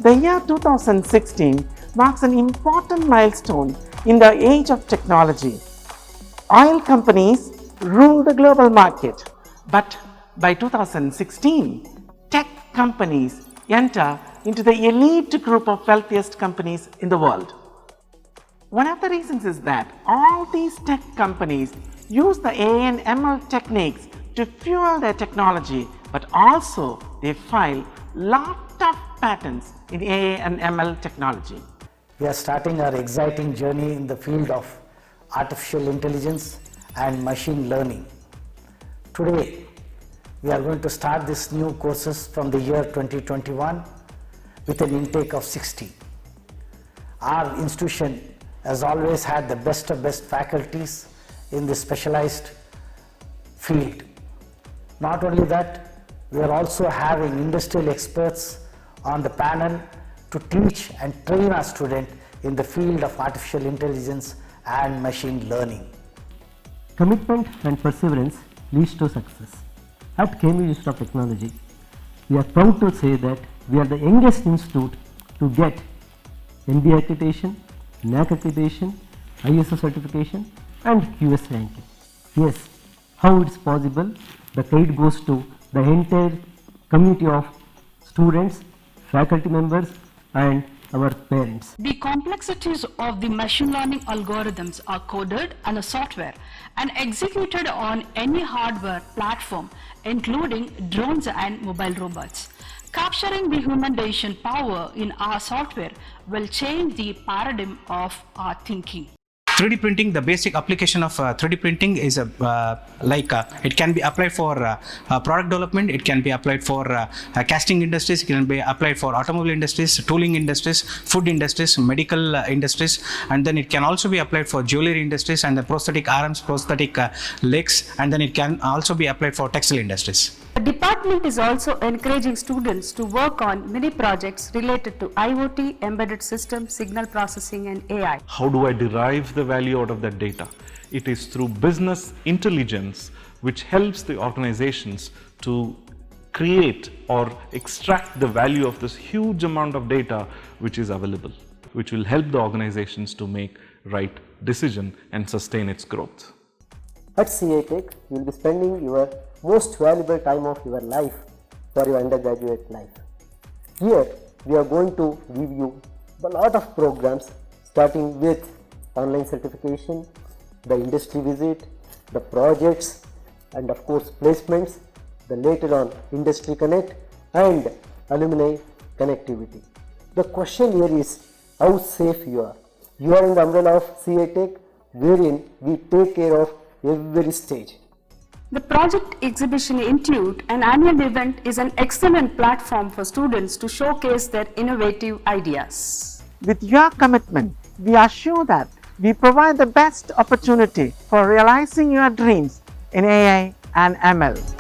The year 2016 marks an important milestone in the age of technology. Oil companies rule the global market, but by 2016, tech companies enter into the elite group of wealthiest companies in the world. One of the reasons is that all these tech companies use the AI and ML techniques to fuel their technology, but also they file lot of patents in AI and ML technology. We are starting our exciting journey in the field of artificial intelligence and machine learning. Today, we are going to start these new courses from the year 2021 with an intake of 60. Our institution has always had the best of best faculties in this specialized field. Not only that, we are also having industrial experts on the panel to teach and train our students in the field of artificial intelligence and machine learning. Commitment and perseverance leads to success. At Cambridge Institute of Technology, we are proud to say that we are the youngest institute to get MBA accreditation, NAAC accreditation, ISO certification and QS ranking. Yes, how it is possible? The credit goes to the entire community of students, faculty members and our parents. The complexities of the machine learning algorithms are coded in a software and executed on any hardware platform, including drones and mobile robots. Capturing the human decision power in our software will change the paradigm of our thinking. 3D printing, the basic application of 3D printing is it can be applied for product development, it can be applied for casting industries, it can be applied for automobile industries, tooling industries, food industries, medical industries, and then it can also be applied for jewelry industries and the prosthetic arms, prosthetic legs, and then it can also be applied for textile industries. The department is also encouraging students to work on many projects related to IoT, embedded systems, signal processing and AI. How do I derive the value out of that data? It is through business intelligence which helps the organizations to create or extract the value of this huge amount of data which is available, which will help the organizations to make right decision and sustain its growth. At CA Tech, you will be spending your most valuable time of your life for your undergraduate life. Here, we are going to give you a lot of programs starting with online certification, the industry visit, the projects, and of course placements, the later on industry connect and alumni connectivity. The question here is how safe you are. You are in the umbrella of CA Tech, wherein we take care of every stage. The Project Exhibition Institute, an annual event, is an excellent platform for students to showcase their innovative ideas. With your commitment, we are sure that we provide the best opportunity for realizing your dreams in AI and ML.